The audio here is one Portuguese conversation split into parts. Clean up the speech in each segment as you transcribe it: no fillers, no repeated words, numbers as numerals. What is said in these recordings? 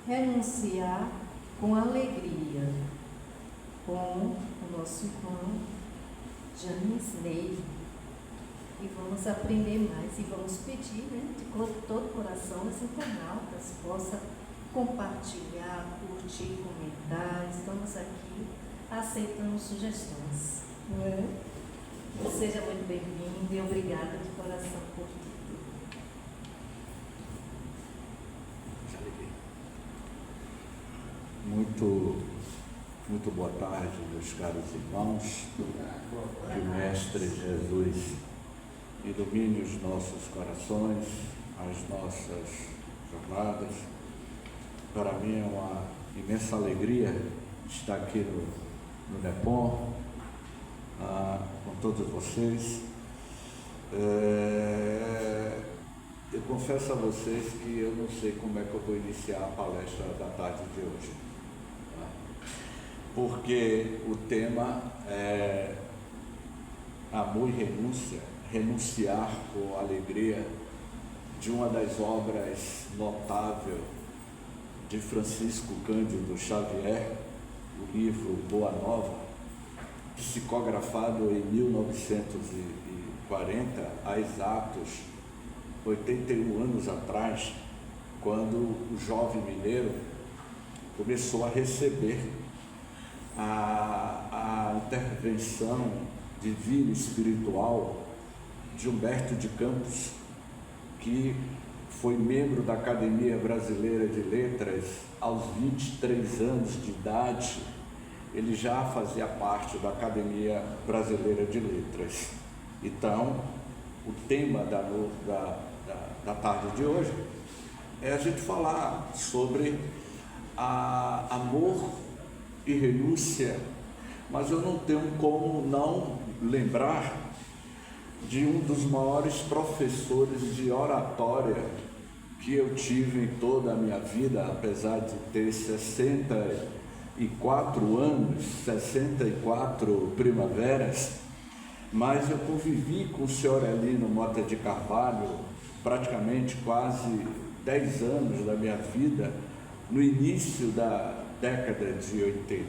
renunciar com alegria, com o nosso irmão James Ney. E vamos aprender mais e vamos pedir, de todo o coração, as internautas possam compartilhar, curtir, comentar. Estamos aqui aceitando sugestões. Não é? Seja muito bem-vindo e obrigada de coração por tudo. Muito boa tarde, meus caros irmãos. Que o Mestre Jesus ilumine os nossos corações, as nossas jornadas. Para mim é uma imensa alegria estar aqui no NEPOM, com todos vocês. Eu confesso a vocês que eu não sei como é que eu vou iniciar a palestra da tarde de hoje, porque o tema é amor e renúncia, renunciar com alegria, de uma das obras notáveis de Francisco Cândido Xavier, o livro Boa Nova, psicografado em 1940, há exatos 81 anos atrás, quando o jovem mineiro começou a receber a intervenção divina espiritual de Humberto de Campos, que foi membro da Academia Brasileira de Letras aos 23 anos de idade. Ele já fazia parte da Academia Brasileira de Letras. Então, o tema da tarde de hoje é a gente falar sobre amor e renúncia, mas eu não tenho como não lembrar de um dos maiores professores de oratória que eu tive em toda a minha vida, apesar de ter 64 anos, 64 primaveras, mas eu convivi com o senhor Elino Mota de Carvalho praticamente quase 10 anos da minha vida, no início da década de 80.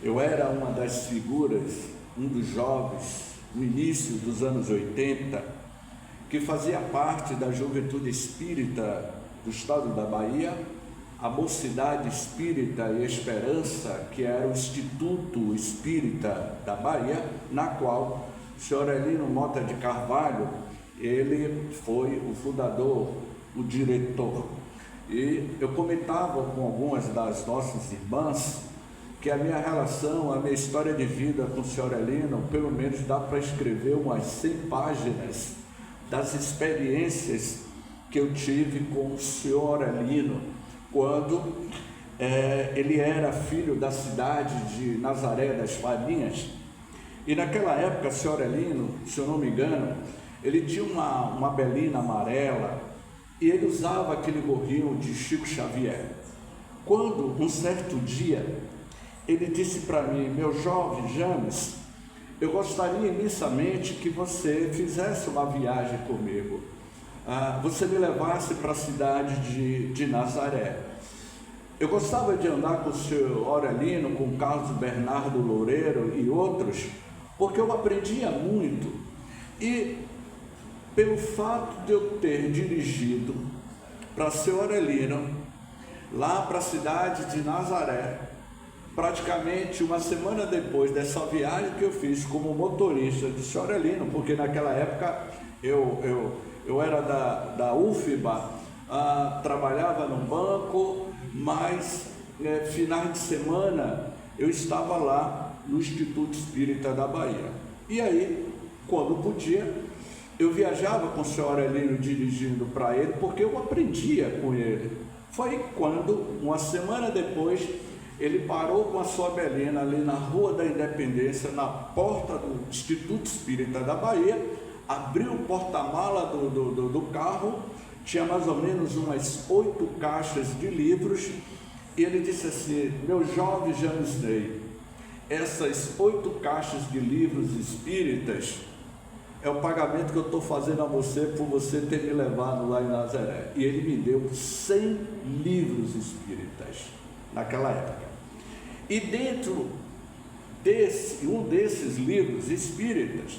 Eu era uma das figuras, um dos jovens, no início dos anos 80, que fazia parte da Juventude Espírita do Estado da Bahia, a Mocidade Espírita e Esperança, que era o Instituto Espírita da Bahia, na qual o senhor Elino Mota de Carvalho, ele foi o fundador, o diretor. E eu comentava com algumas das nossas irmãs que a minha relação, a minha história de vida com o senhor Elino, pelo menos dá para escrever umas 100 páginas das experiências que eu tive com o senhor Elino, quando ele era filho da cidade de Nazaré das Farinhas. E naquela época, o senhor Elino, se eu não me engano, ele tinha uma belina amarela e ele usava aquele gorrinho de Chico Xavier. Quando, um certo dia, ele disse para mim: meu jovem James, eu gostaria imensamente que você fizesse uma viagem comigo, você me levasse para a cidade de Nazaré. Eu gostava de andar com o senhor Aurelino, com o Carlos Bernardo Loureiro e outros, porque eu aprendia muito. E pelo fato de eu ter dirigido para o senhor Aurelino, lá para a cidade de Nazaré, praticamente uma semana depois dessa viagem que eu fiz como motorista de senhor Aurelino, porque naquela época eu era da UFBA, trabalhava no banco, mas finais de semana eu estava lá no Instituto Espírita da Bahia. E aí, quando podia, eu viajava com o senhor Aurelino dirigindo para ele, porque eu aprendia com ele. Foi quando, uma semana depois, ele parou com a sua belina ali na Rua da Independência, na porta do Instituto Espírita da Bahia, abriu o porta-mala do carro, tinha mais ou menos umas 8 caixas de livros, e ele disse assim: meu jovem James Ney, essas 8 caixas de livros espíritas é o pagamento que eu estou fazendo a você por você ter me levado lá em Nazaré. E ele me deu 100 livros espíritas naquela época. E dentro um desses livros espíritas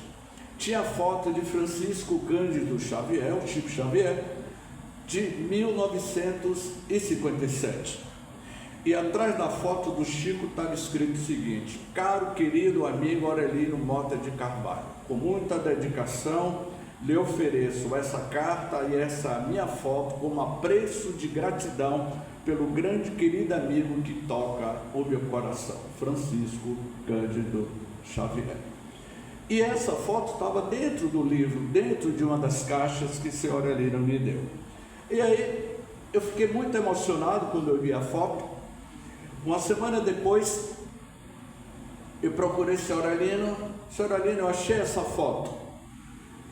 tinha a foto de Francisco Cândido Xavier, o Chico Xavier, de 1957. E atrás da foto do Chico estava escrito o seguinte: caro querido amigo Aurelino Mota de Carvalho, com muita dedicação lhe ofereço essa carta e essa minha foto como apreço de gratidão pelo grande querido amigo que toca o meu coração, Francisco Cândido Xavier. E essa foto estava dentro do livro, dentro de uma das caixas que o senhor Aurelino me deu. E aí eu fiquei muito emocionado quando eu vi a foto. Uma semana depois eu procurei o senhor Aurelino. Senhor Aurelino, eu achei essa foto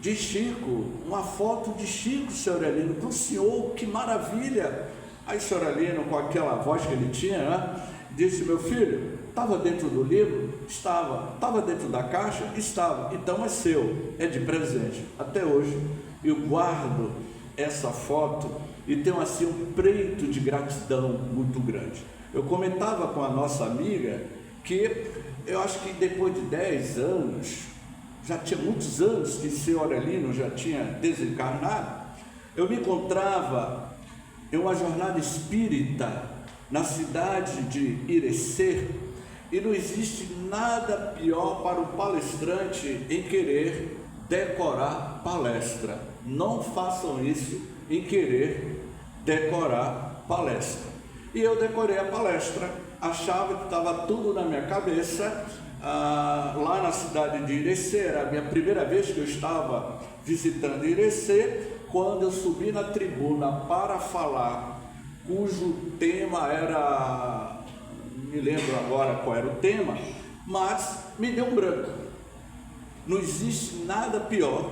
de Chico, uma foto de Chico, senhor Aurelino, para o senhor, que maravilha. Aí o senhor Aurelino, com aquela voz que ele tinha, né, disse: meu filho, estava dentro do livro? Estava. Estava dentro da caixa? Estava. Então é seu, é de presente. Até hoje eu guardo essa foto e tenho assim um preito de gratidão muito grande. Eu comentava com a nossa amiga que eu acho que depois de 10 anos, já tinha muitos anos que o senhor Aurelino já tinha desencarnado, eu me encontrava em uma jornada espírita na cidade de Irecê, e não existe nada pior para o palestrante em querer decorar palestra. Não façam isso em querer decorar palestra. E eu decorei a palestra, achava que estava tudo na minha cabeça. Lá na cidade de Irecê, era a minha primeira vez que eu estava visitando Irecê, quando eu subi na tribuna para falar, cujo tema era, não me lembro agora qual era o tema, mas me deu um branco. Não existe nada pior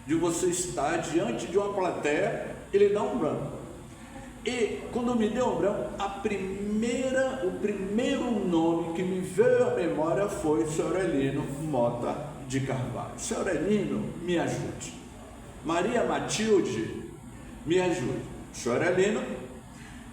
de você estar diante de uma plateia e lhe dar um branco. E quando me deu um branco, o primeiro nome que me veio à memória foi o senhor Aurelino Mota de Carvalho. Senhor Aurelino, me ajude. Maria Matilde, me ajude. Senhor Aurelino,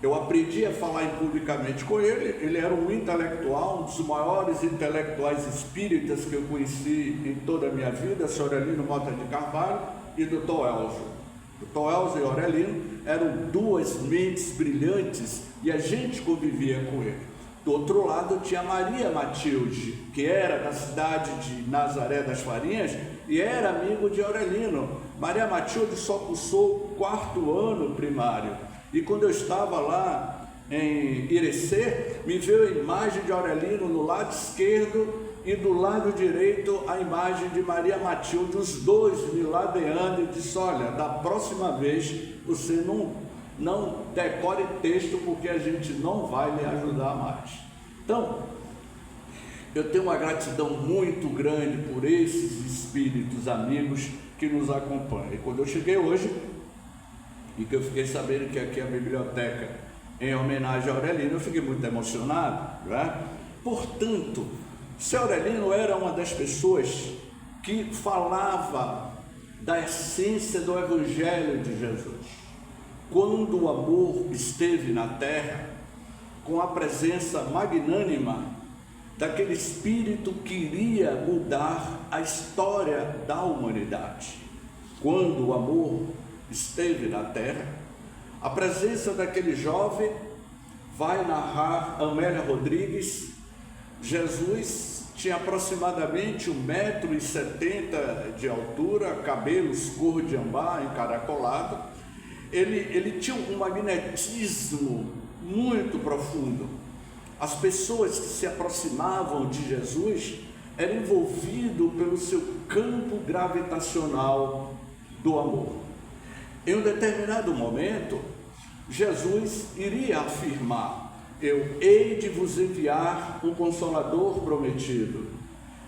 eu aprendi a falar publicamente com ele. Ele era um intelectual, um dos maiores intelectuais espíritas que eu conheci em toda a minha vida, senhor Aurelino Mota de Carvalho e doutor Elzo. Doutor Elzo e Aurelino eram duas mentes brilhantes e a gente convivia com ele. Do outro lado tinha Maria Matilde, que era da cidade de Nazaré das Farinhas e era amigo de Aurelino. Maria Matilde só cursou o 4º ano primário. E quando eu estava lá em Irecê, me veio a imagem de Aurelino no lado esquerdo e do lado direito a imagem de Maria Matilde, os dois me ladeando, e disse: olha, da próxima vez você não decore texto, porque a gente não vai lhe ajudar mais. Então, eu tenho uma gratidão muito grande por esses espíritos amigos que nos acompanham. E quando eu cheguei hoje, e que eu fiquei sabendo que aqui é a biblioteca em homenagem a Aurelino, eu fiquei muito emocionado, né? Portanto, seu Aurelino era uma das pessoas que falava da essência do Evangelho de Jesus. Quando o amor esteve na terra, com a presença magnânima daquele Espírito que iria mudar a história da humanidade. Quando o amor esteve na terra, a presença daquele jovem, vai narrar Amélia Rodrigues. Jesus tinha aproximadamente 1,70 m de altura, cabelos cor de ambá, encaracolado. Ele tinha um magnetismo muito profundo. As pessoas que se aproximavam de Jesus eram envolvidas pelo seu campo gravitacional do amor. Em um determinado momento, Jesus iria afirmar: eu hei de vos enviar um Consolador prometido,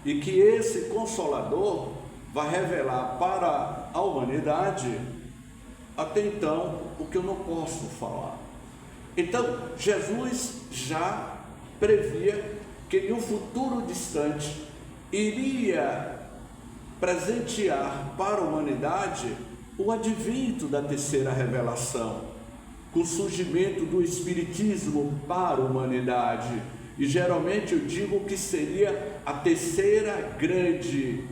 e que esse Consolador vai revelar para a humanidade, até então, o que eu não posso falar. Então, Jesus já previa que em um futuro distante iria presentear para a humanidade o advento da terceira revelação, com o surgimento do Espiritismo para a humanidade. E geralmente eu digo que seria a terceira grande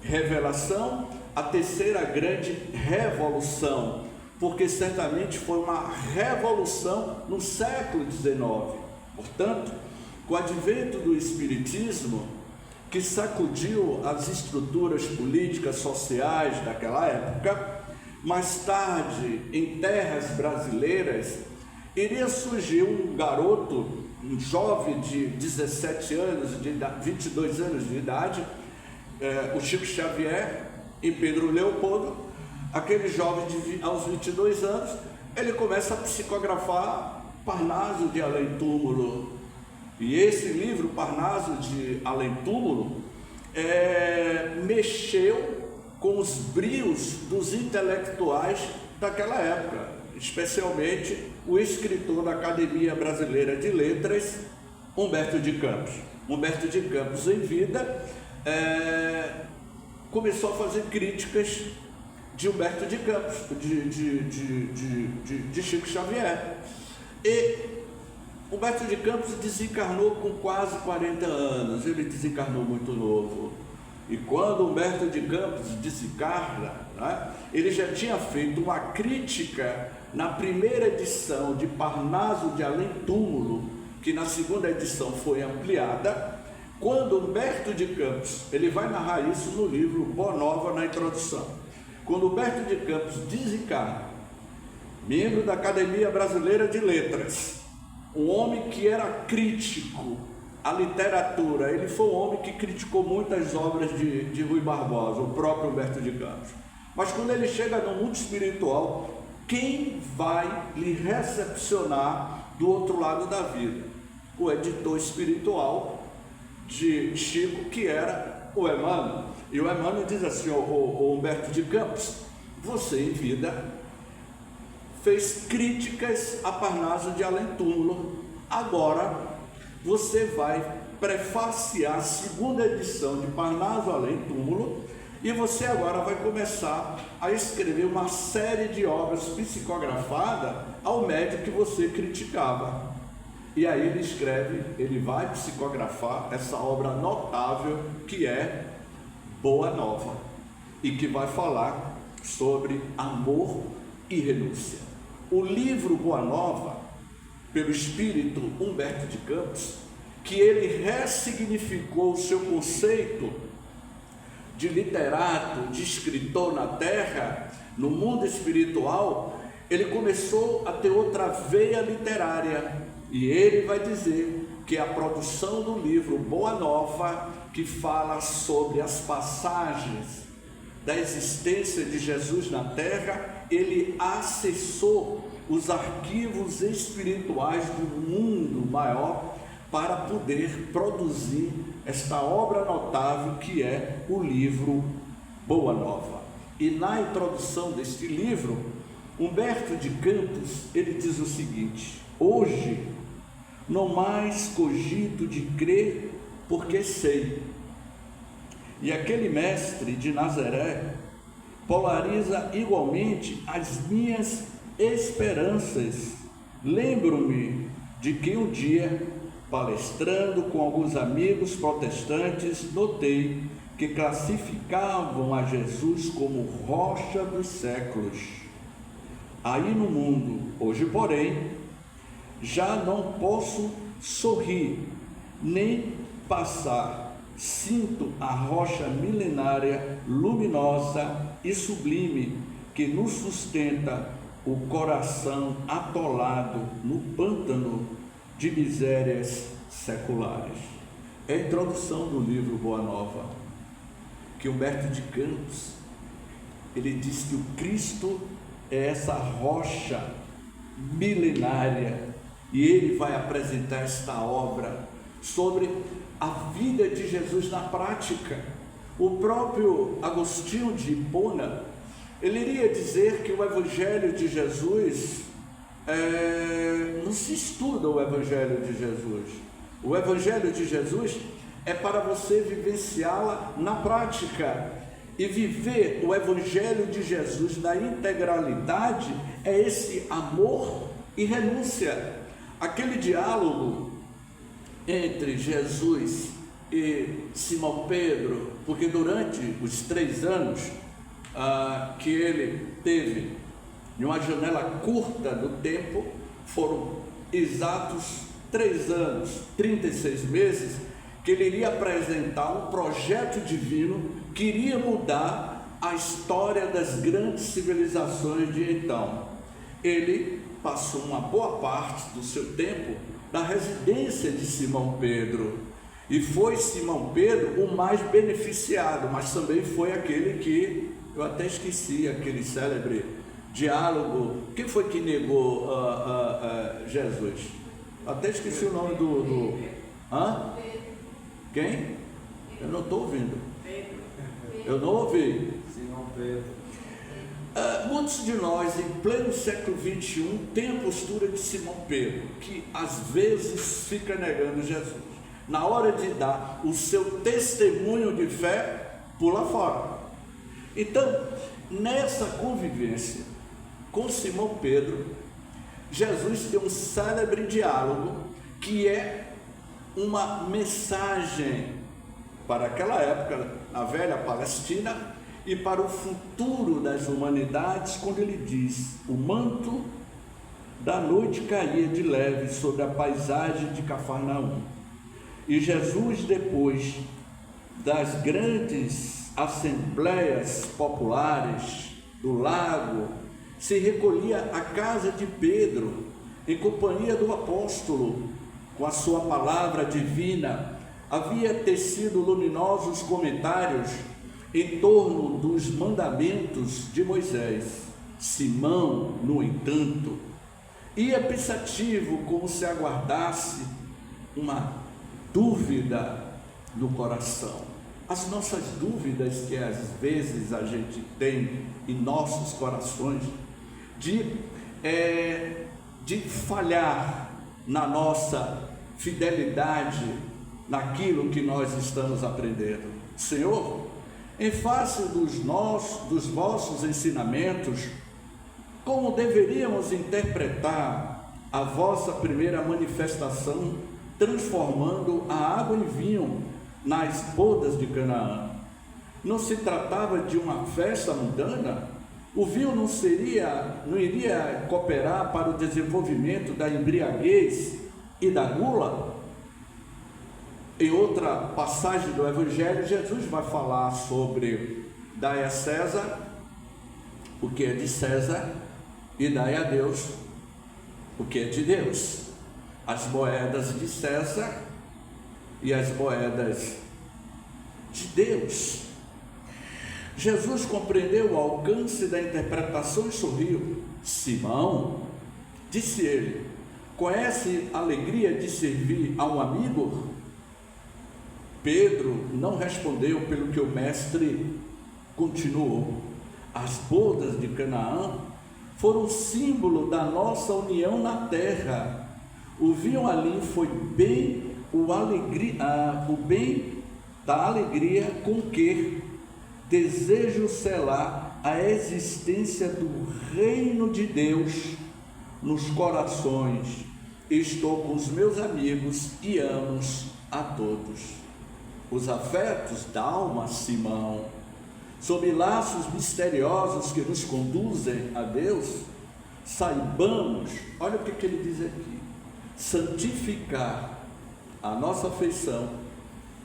revelação, a terceira grande revolução, porque certamente foi uma revolução no século XIX. Portanto, com o advento do Espiritismo, que sacudiu as estruturas políticas, sociais daquela época, mais tarde, em terras brasileiras, iria surgir um garoto, um jovem de 17 anos, 22 anos de idade, o Chico Xavier, em Pedro Leopoldo. Aquele jovem aos 22 anos, ele começa a psicografar Parnaso de Além Túmulo. E esse livro, Parnaso de Além Túmulo, mexeu com os brios dos intelectuais daquela época, especialmente o escritor da Academia Brasileira de Letras, Humberto de Campos. Humberto de Campos, em vida, começou a fazer críticas de Humberto de Campos, de Chico Xavier. E Humberto de Campos desencarnou com quase 40 anos, ele desencarnou muito novo. E quando Humberto de Campos desencarna, né, ele já tinha feito uma crítica na primeira edição de Parnaso de Além Túmulo, que na segunda edição foi ampliada. Quando Humberto de Campos, ele vai narrar isso no livro Boa Nova, na introdução. Quando Humberto de Campos desencarna, membro da Academia Brasileira de Letras, um homem que era crítico à literatura, ele foi um homem que criticou muitas obras de Rui Barbosa, o próprio Humberto de Campos. Mas quando ele chega no mundo espiritual, quem vai lhe recepcionar do outro lado da vida? O editor espiritual de Chico, que era o Emmanuel. E o Emmanuel diz assim: o Humberto de Campos, você em vida fez críticas a Parnaso de Além Túmulo, agora você vai prefaciar a segunda edição de Parnaso Além Túmulo, e você agora vai começar a escrever uma série de obras psicografadas ao médium que você criticava. E aí ele escreve, ele vai psicografar essa obra notável que é Boa Nova, e que vai falar sobre amor e renúncia. O livro Boa Nova, pelo espírito Humberto de Campos, que ele ressignificou o seu conceito de literato, de escritor na terra, no mundo espiritual, ele começou a ter outra veia literária. E ele vai dizer que a produção do livro Boa Nova, que fala sobre as passagens da existência de Jesus na terra, ele acessou os arquivos espirituais do mundo maior para poder produzir esta obra notável que é o livro Boa Nova. E na introdução deste livro, Humberto de Campos, ele diz o seguinte: hoje não mais cogito de crer porque sei. E aquele mestre de Nazaré polariza igualmente as minhas esperanças. Lembro-me de que um dia, palestrando com alguns amigos protestantes, notei que classificavam a Jesus como rocha dos séculos. Aí no mundo, hoje porém, já não posso sorrir, nem passar. Sinto a rocha milenária, luminosa e sublime, que nos sustenta o coração atolado no pântano de misérias seculares. É a introdução do livro Boa Nova, que Humberto de Campos, ele diz que o Cristo é essa rocha milenária, e ele vai apresentar esta obra sobre a vida de Jesus na prática. O próprio Agostinho de Hipona, ele iria dizer que o Evangelho de Jesus, não se estuda o Evangelho de Jesus. O Evangelho de Jesus é para você vivenciá-la na prática. e viver o Evangelho de Jesus na integralidade é esse amor e renúncia. Aquele diálogo entre Jesus e Simão Pedro, porque durante os 3 anos que ele teve, em uma janela curta do tempo, foram exatos 3 anos, 36 meses, que ele iria apresentar um projeto divino que iria mudar a história das grandes civilizações de então. Ele passou uma boa parte do seu tempo na residência de Simão Pedro, e foi Simão Pedro o mais beneficiado, mas também foi aquele que, eu até esqueci, aquele célebre diálogo, quem foi que negou Jesus? Até esqueci o nome do quem? Eu não estou ouvindo. Eu não ouvi. Simão Pedro. Muitos de nós, em pleno século XXI, têm a postura de Simão Pedro, que às vezes fica negando Jesus. Na hora de dar o seu testemunho de fé, pula fora. Então, nessa convivência com Simão Pedro, Jesus tem um célebre diálogo que é uma mensagem para aquela época, na velha Palestina, e para o futuro das humanidades, quando ele diz: o manto da noite caía de leve sobre a paisagem de Cafarnaum. E Jesus, depois das grandes assembleias populares do lago, se recolhia à casa de Pedro, em companhia do apóstolo, com a sua palavra divina. Havia tecido luminosos comentários em torno dos mandamentos de Moisés. Simão, no entanto, ia pensativo, como se aguardasse uma dúvida no coração. As nossas dúvidas que às vezes a gente tem em nossos corações, de falhar na nossa fidelidade naquilo que nós estamos aprendendo. Senhor, em face dos vossos ensinamentos, como deveríamos interpretar a vossa primeira manifestação, transformando a água em vinho nas bodas de Canaã? Não se tratava de uma festa mundana? O vinho não iria cooperar para o desenvolvimento da embriaguez e da gula? Em outra passagem do Evangelho, Jesus vai falar sobre: dai a César o que é de César e dai a Deus o que é de Deus. As moedas de César e as moedas de Deus. Jesus compreendeu o alcance da interpretação e sorriu. Simão, disse ele, conhece a alegria de servir a um amigo? Pedro não respondeu, pelo que o mestre continuou. As bodas de Canaã foram símbolo da nossa união na terra. O vinho ali foi o bem da alegria com que desejo selar a existência do reino de Deus nos corações. Estou com os meus amigos e amo a todos. Os afetos da alma, Simão, sob laços misteriosos que nos conduzem a Deus, saibamos, olha o que ele diz aqui, santificar a nossa afeição,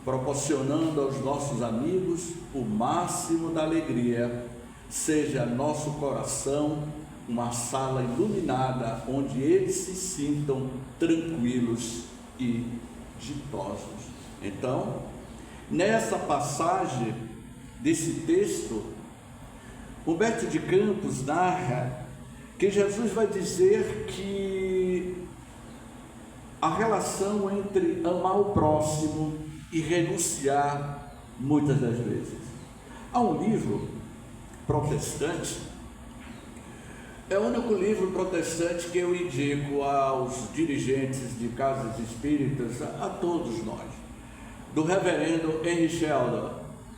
proporcionando aos nossos amigos o máximo da alegria, seja nosso coração uma sala iluminada, onde eles se sintam tranquilos e ditosos. Então, nessa passagem desse texto, Humberto de Campos narra que Jesus vai dizer que a relação entre amar o próximo e renunciar, muitas das vezes. Há um livro protestante, é o único livro protestante que eu indico aos dirigentes de casas espíritas, a todos nós, do reverendo Henry Sheldon,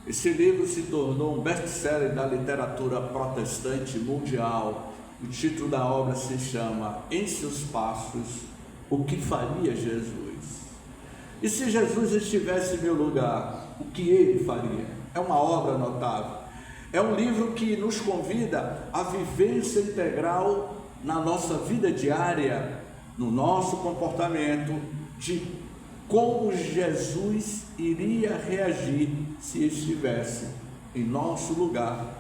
Esse livro se tornou um best-seller da literatura protestante mundial. O título da obra se chama Em Seus Passos, o que faria Jesus? E se Jesus estivesse em meu lugar, o que ele faria? É uma obra notável. É um livro que nos convida à vivência integral na nossa vida diária, no nosso comportamento, de como Jesus iria reagir se estivesse em nosso lugar,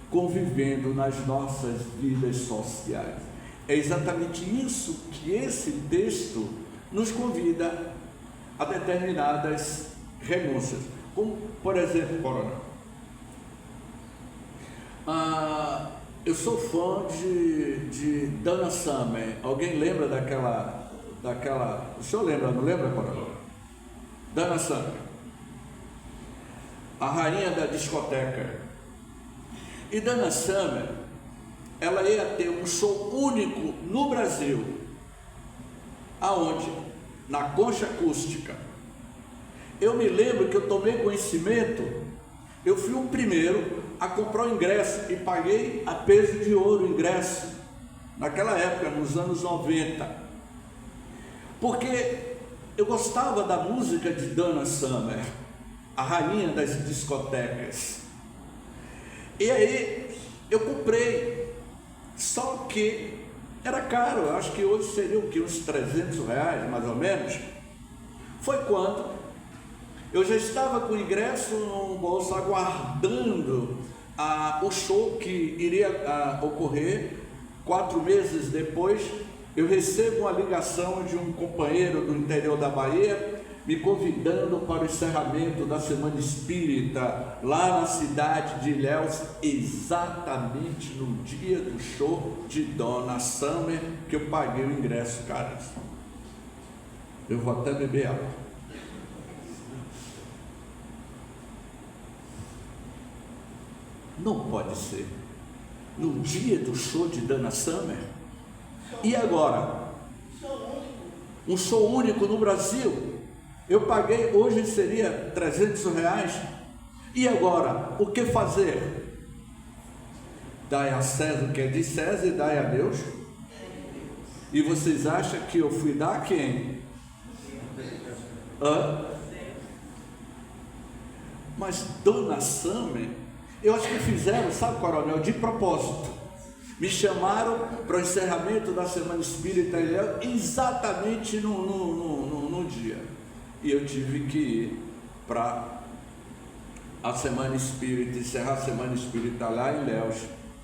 convivendo nas nossas vidas sociais. É exatamente isso que esse texto nos convida a determinadas renúncias. Como, por exemplo, coronel, eu sou fã de Donna Summer. Alguém lembra daquela... O senhor lembra, não lembra, coronel? Donna Summer, a rainha da discoteca. E Donna Summer, ela ia ter um show único no Brasil. Aonde? Na Concha Acústica. Eu me lembro que eu tomei conhecimento, eu fui o primeiro a comprar o ingresso e paguei a peso de ouro o ingresso, naquela época, nos anos 90, porque eu gostava da música de Donna Summer, a rainha das discotecas. E aí eu comprei, só que era caro, eu acho que hoje seria o que? Uns R$300, mais ou menos. Foi quando eu já estava com o ingresso no bolso, aguardando o show que iria ocorrer. 4 meses depois, eu recebo uma ligação de um companheiro do interior da Bahia, me convidando para o encerramento da Semana Espírita, lá na cidade de Ilhéus, exatamente no dia do show de Donna Summer, que eu paguei o ingresso caríssimo. Eu vou até beber água. Não pode ser. No dia do show de Donna Summer? E agora? Um show único no Brasil. Eu paguei, hoje seria R$300. E agora? O que fazer? Dai a César o que é de César e dai a Deus. E vocês acham que eu fui dar a quem? Mas Donna Summer, eu acho que fizeram, sabe, coronel, de propósito. Me chamaram para o encerramento da Semana Espírita exatamente no dia. E eu tive que ir para a Semana Espírita, encerrar a Semana Espírita lá em Ilhéus,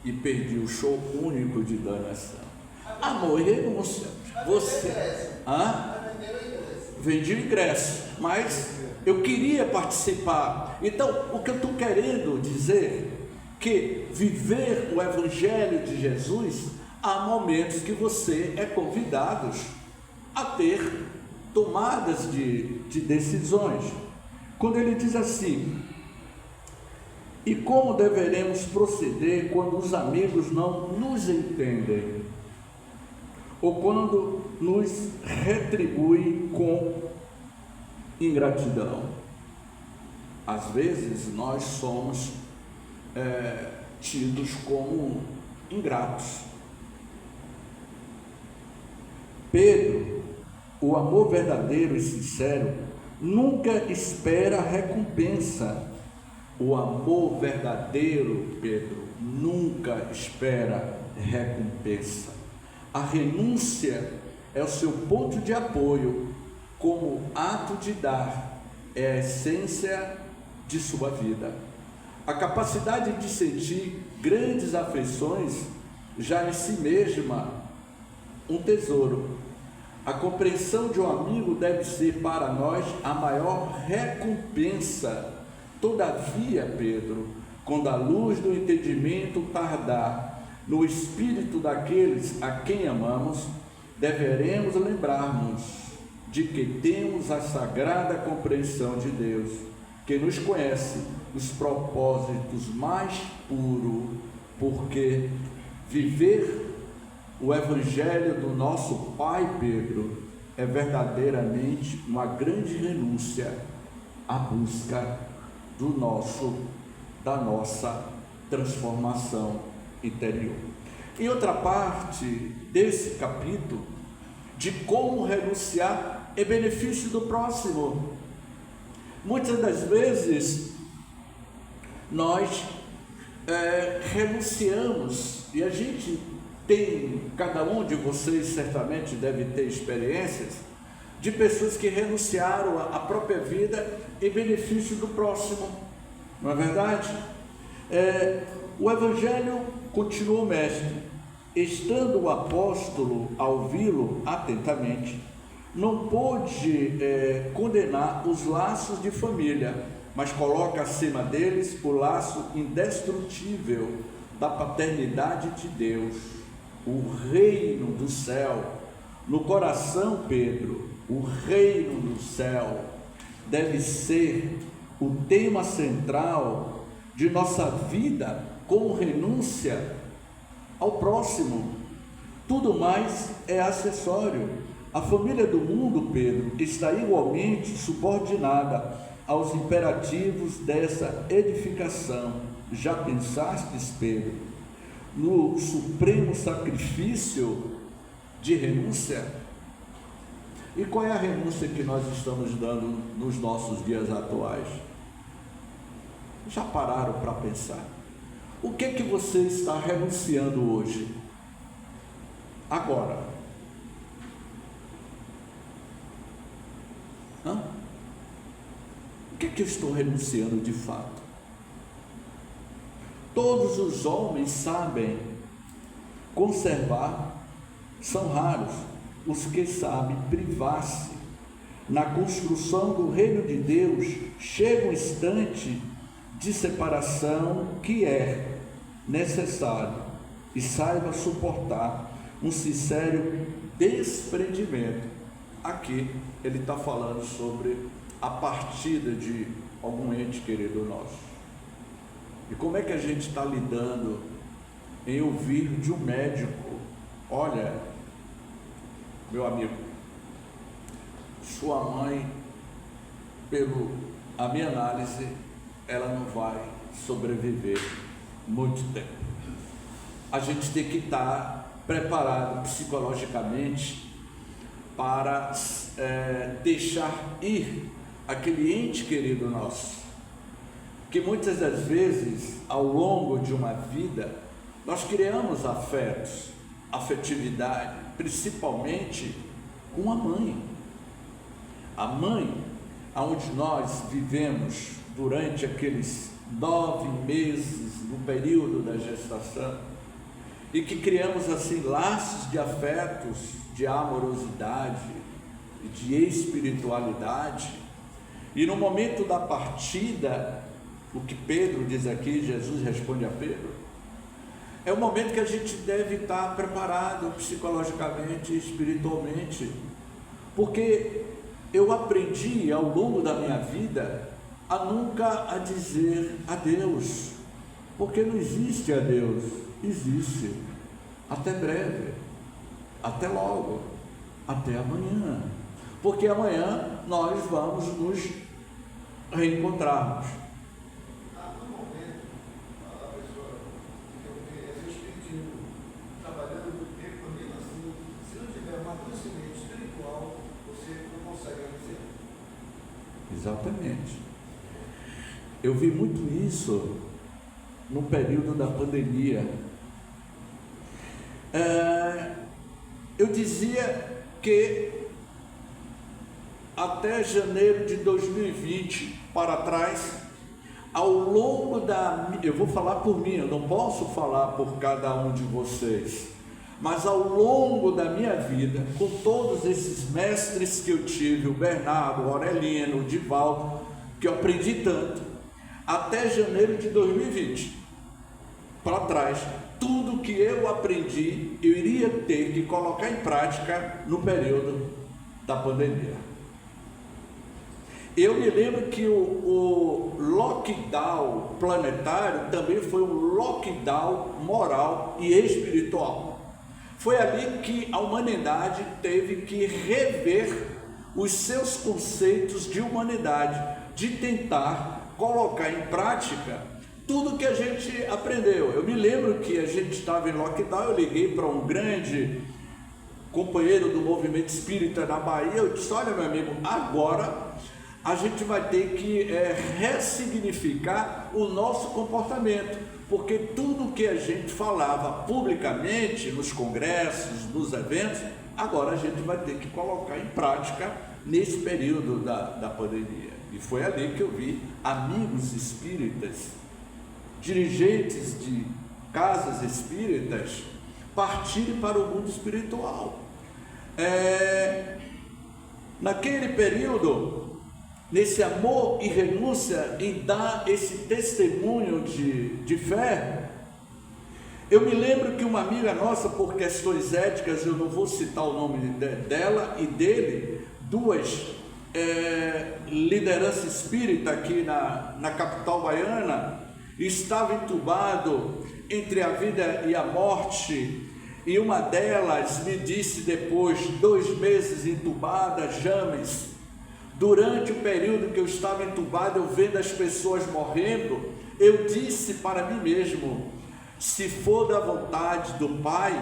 e perdi o show único de Donna Summer. Amor, renúncia. Você... Vendi o ingresso, mas eu queria participar. Então, o que eu estou querendo dizer que viver o Evangelho de Jesus, há momentos que você é convidado a ter tomadas de decisões. Quando ele diz assim: e como deveremos proceder quando os amigos não nos entendem, ou quando nos retribuem com ingratidão? Às vezes nós somos tidos como ingratos. Pedro, o amor verdadeiro e sincero nunca espera recompensa. O amor verdadeiro, Pedro, nunca espera recompensa. A renúncia é o seu ponto de apoio, como ato de dar, é a essência de sua vida. A capacidade de sentir grandes afeições já em si mesma um tesouro. A compreensão de um amigo deve ser para nós a maior recompensa. Todavia, Pedro, quando a luz do entendimento tardar no espírito daqueles a quem amamos, deveremos lembrar-nos de que temos a sagrada compreensão de Deus, que nos conhece os propósitos mais puros, porque viver o Evangelho do nosso Pai, Pedro, é verdadeiramente uma grande renúncia à busca da nossa transformação interior. Em outra parte desse capítulo, de como renunciar em benefício do próximo. Muitas das vezes nós renunciamos, e a gente tem, cada um de vocês certamente deve ter experiências de pessoas que renunciaram à própria vida em benefício do próximo, não é verdade? O Evangelho continua, mestre, estando o apóstolo a ouvi-lo atentamente, não pôde condenar os laços de família, mas coloca acima deles o laço indestrutível da paternidade de Deus, o reino do céu. No coração, Pedro, o reino do céu deve ser o tema central de nossa vida, com renúncia ao próximo. Tudo mais é acessório. A família do mundo, Pedro, está igualmente subordinada aos imperativos dessa edificação. Já pensastes, Pedro, no supremo sacrifício de renúncia? E qual é a renúncia que nós estamos dando nos nossos dias atuais? Já pararam para pensar? O que você está renunciando hoje? Agora. O que eu estou renunciando de fato? Todos os homens sabem conservar, são raros os que sabem privar-se. Na construção do reino de Deus, chega um instante de separação que é necessário, e saiba suportar um sincero desprendimento. Aqui ele está falando sobre a partida de algum ente querido nosso. E como é que a gente está lidando em ouvir de um médico: olha, meu amigo, sua mãe, a minha análise, ela não vai sobreviver muito tempo. A gente tem que estar preparado psicologicamente para deixar ir aquele ente querido nosso, que muitas das vezes, ao longo de uma vida, nós criamos afetos, afetividade, principalmente com a mãe. A mãe, onde nós vivemos durante aqueles 9 meses no período da gestação, e que criamos assim laços de afetos, de amorosidade, de espiritualidade, e no momento da partida, o que Pedro diz aqui, Jesus responde a Pedro, é o momento que a gente deve estar preparado psicologicamente e espiritualmente, porque eu aprendi ao longo da minha vida a nunca a dizer adeus, porque não existe adeus, existe até breve, até logo, até amanhã, porque amanhã nós vamos nos reencontrarmos. No momento, a pessoa é espiritismo, trabalhando no tempo, assim, se não tiver um amadurecimento espiritual, você não consegue vencer. Exatamente. Eu vi muito isso no período da pandemia. Eu dizia que até janeiro de 2020 para trás, ao longo eu vou falar por mim, eu não posso falar por cada um de vocês, mas ao longo da minha vida, com todos esses mestres que eu tive, o Bernardo, o Aurelino, o Divaldo, que eu aprendi tanto, até janeiro de 2020 para trás, tudo que eu aprendi, eu iria ter que colocar em prática no período da pandemia. Eu me lembro que o lockdown planetário também foi um lockdown moral e espiritual. Foi ali que a humanidade teve que rever os seus conceitos de humanidade, de tentar colocar em prática tudo que a gente aprendeu. Eu me lembro que a gente estava em lockdown, eu liguei para um grande companheiro do movimento espírita na Bahia, eu disse: olha, meu amigo, agora a gente vai ter que ressignificar o nosso comportamento, porque tudo que a gente falava publicamente, nos congressos, nos eventos, agora a gente vai ter que colocar em prática nesse período da pandemia. E foi ali que eu vi amigos espíritas, dirigentes de casas espíritas, partirem para o mundo espiritual. Naquele período, nesse amor e renúncia em dar esse testemunho de fé, eu me lembro que uma amiga nossa, por questões éticas, eu não vou citar o nome dela e dele, duas lideranças espírita aqui na capital baiana, estava entubado entre a vida e a morte, e uma delas me disse depois, 2 meses entubada, James, durante o período que eu estava entubado, eu vendo as pessoas morrendo, eu disse para mim mesmo: se for da vontade do Pai,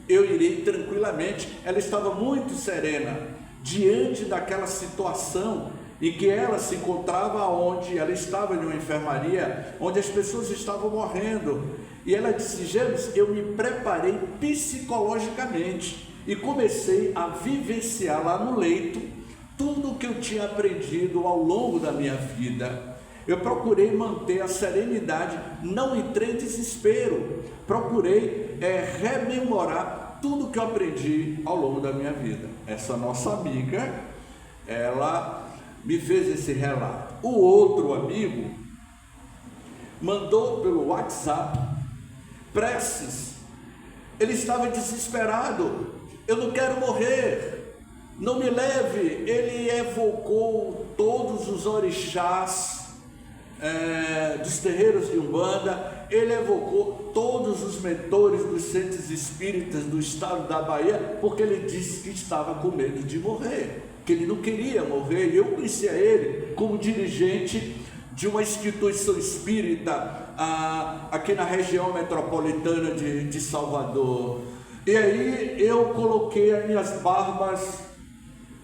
eu irei tranquilamente. Ela estava muito serena diante daquela situação em que ela se encontrava, onde ela estava em uma enfermaria, onde as pessoas estavam morrendo, e ela disse: James, eu me preparei psicologicamente e comecei a vivenciar lá no leito tudo o que eu tinha aprendido ao longo da minha vida. Eu procurei manter a serenidade, não entrei em desespero, procurei rememorar tudo que eu aprendi ao longo da minha vida. Essa nossa amiga, ela me fez esse relato. O outro amigo mandou pelo WhatsApp preces. Ele estava desesperado: eu não quero morrer, não me leve. Ele evocou todos os orixás dos terreiros de Umbanda, ele evocou todos os mentores dos centros espíritas do estado da Bahia, porque ele disse que estava com medo de morrer, que ele não queria morrer. E eu conhecia ele como dirigente de uma instituição espírita aqui na região metropolitana de Salvador. E aí eu coloquei as minhas barbas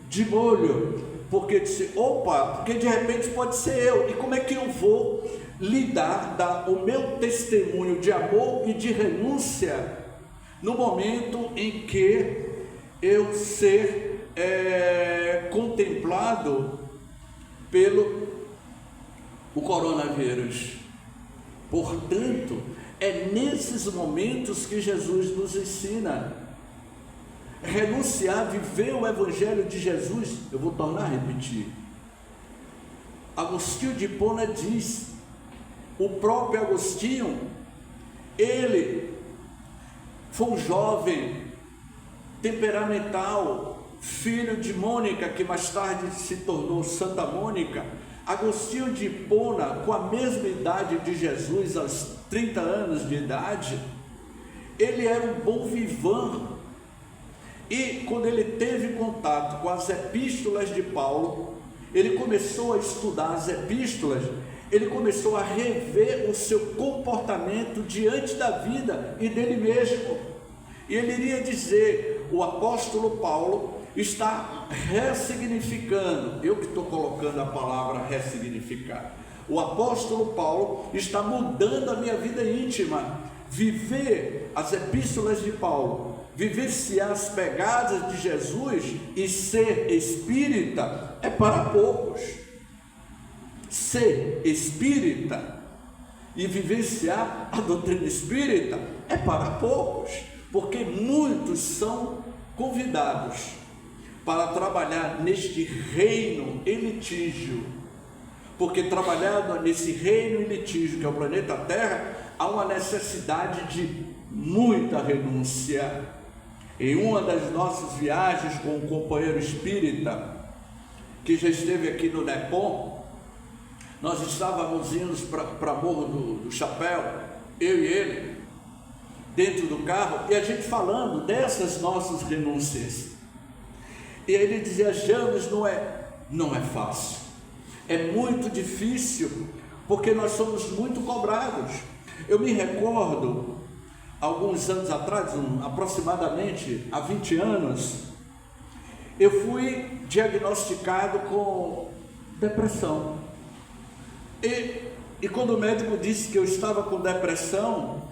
de molho, porque disse: opa, porque de repente pode ser eu, e como é que eu vou dar o meu testemunho de amor e de renúncia no momento em que eu ser contemplado pelo o coronavírus? Portanto, é nesses momentos que Jesus nos ensina renunciar, viver o evangelho de Jesus. Eu vou tornar a repetir. Agostinho de Hipona diz, o próprio Agostinho, ele foi um jovem temperamental, filho de Mônica, que mais tarde se tornou Santa Mônica. Agostinho de Hipona, com a mesma idade de Jesus, aos 30 anos de idade, ele era um bom vivant. E quando ele teve contato com as epístolas de Paulo, ele começou a estudar as epístolas, ele começou a rever o seu comportamento diante da vida e dele mesmo. E ele iria dizer: o apóstolo Paulo está ressignificando, eu que estou colocando a palavra ressignificar, o apóstolo Paulo está mudando a minha vida íntima. Viver as epístolas de Paulo, vivenciar as pegadas de Jesus e ser espírita é para poucos. Ser espírita e vivenciar a doutrina espírita é para poucos, porque muitos são convidados para trabalhar neste reino em litígio, porque trabalhando nesse reino em litígio que é o planeta Terra, há uma necessidade de muita renúncia. Em uma das nossas viagens com um companheiro espírita que já esteve aqui no Nepom, nós estávamos indo para Morro do Chapéu, eu e ele, dentro do carro, e a gente falando dessas nossas renúncias. E ele dizia: James, não é fácil, é muito difícil, porque nós somos muito cobrados. Eu me recordo, alguns anos atrás, aproximadamente há 20 anos, eu fui diagnosticado com depressão. E quando o médico disse que eu estava com depressão,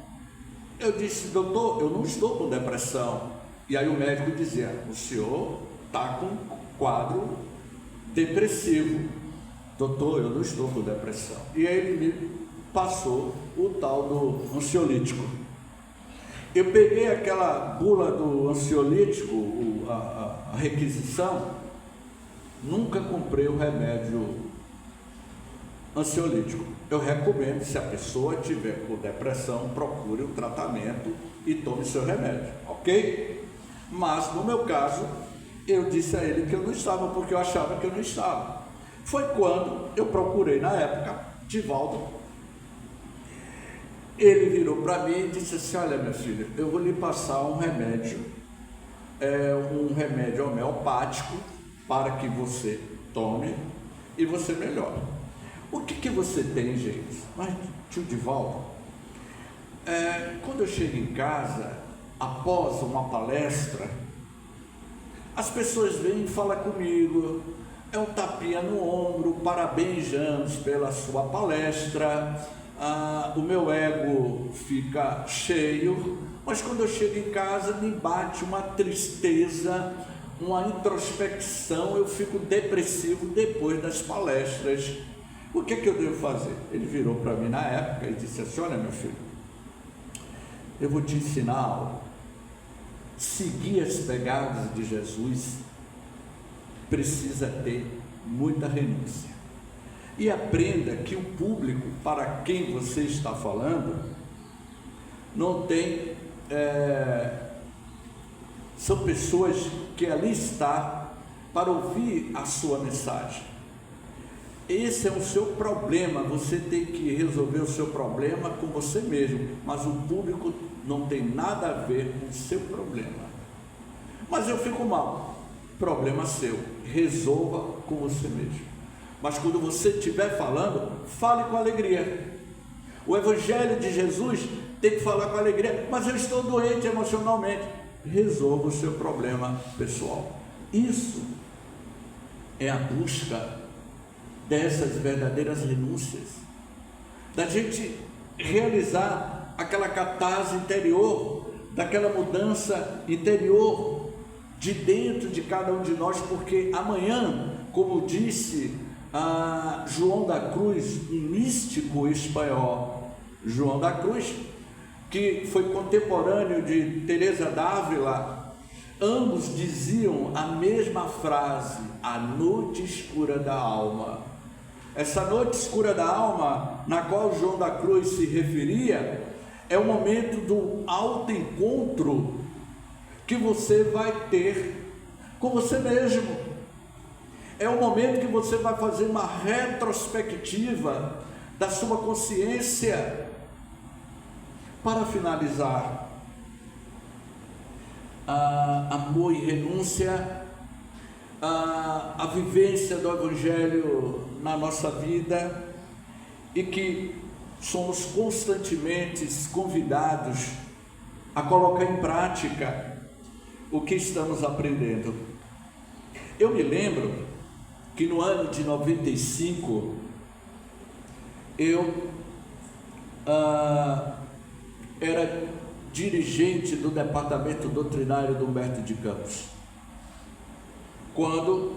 eu disse: doutor, eu não estou com depressão. E aí o médico dizia: o senhor está com quadro depressivo. Doutor, eu não estou com depressão. E aí ele me passou o tal do ansiolítico. Eu peguei aquela bula do ansiolítico, a requisição, nunca comprei o remédio ansiolítico. Eu recomendo, se a pessoa tiver com depressão, procure o tratamento e tome seu remédio, ok? Mas no meu caso, eu disse a ele que eu não estava, porque eu achava que eu não estava. Foi quando eu procurei, na época, Divaldo. Ele virou para mim e disse assim: olha, minha filha, eu vou lhe passar um remédio homeopático para que você tome e você melhore. O que você tem, gente? Mas, tio Divaldo, quando eu chego em casa, após uma palestra, as pessoas vêm e falam comigo, é um tapinha no ombro, parabéns, James, pela sua palestra, o meu ego fica cheio, mas quando eu chego em casa me bate uma tristeza, uma introspecção, eu fico depressivo depois das palestras. O que é que eu devo fazer? Ele virou para mim na época e disse assim: olha, meu filho, eu vou te ensinar algo. Seguir as pegadas de Jesus precisa ter muita renúncia. E aprenda que o público para quem você está falando não tem, são pessoas que ali estão para ouvir a sua mensagem. Esse é o seu problema, você tem que resolver o seu problema com você mesmo, mas o público não tem nada a ver com o seu problema. Mas eu fico mal, problema seu, resolva com você mesmo. Mas quando você estiver falando, fale com alegria. O Evangelho de Jesus tem que falar com alegria. Mas eu estou doente emocionalmente. Resolva o seu problema pessoal. Isso é a busca dessas verdadeiras renúncias, da gente realizar aquela catarse interior, daquela mudança interior de dentro de cada um de nós, porque amanhã, como disse João da Cruz, um místico espanhol, João da Cruz, que foi contemporâneo de Teresa d'Ávila, ambos diziam a mesma frase: a noite escura da alma. Essa noite escura da alma, na qual João da Cruz se referia, é o momento do autoencontro que você vai ter com você mesmo. É o momento que você vai fazer uma retrospectiva da sua consciência. Para finalizar, amor e renúncia, a vivência do Evangelho na nossa vida, e que somos constantemente convidados a colocar em prática o que estamos aprendendo. Eu me lembro que no ano de 95, eu era dirigente do departamento doutrinário do Humberto de Campos, quando,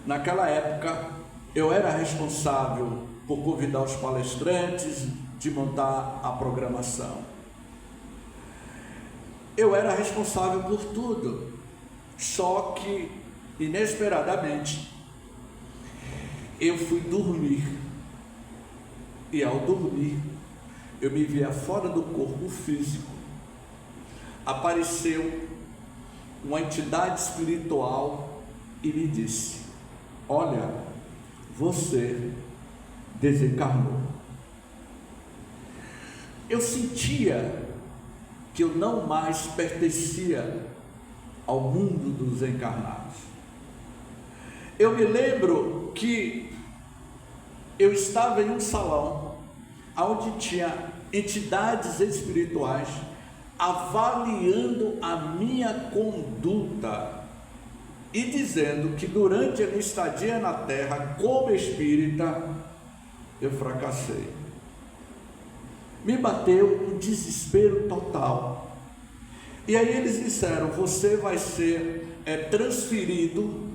naquela época, eu era responsável por convidar os palestrantes, de montar a programação. Eu era responsável por tudo, só que, inesperadamente, eu fui dormir, e ao dormir, eu me via fora do corpo físico. Apareceu uma entidade espiritual e me disse: olha, você desencarnou. Eu sentia que eu não mais pertencia ao mundo dos encarnados. Eu me lembro que eu estava em um salão onde tinha entidades espirituais avaliando a minha conduta e dizendo que durante a minha estadia na terra como espírita eu fracassei. Me bateu um desespero total. E aí eles disseram: você vai ser transferido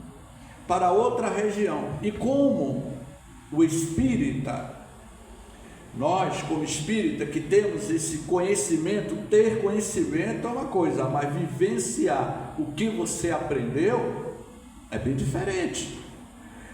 para outra região. E como o espírita, nós como espírita que temos esse conhecimento, ter conhecimento é uma coisa, mas vivenciar o que você aprendeu é bem diferente.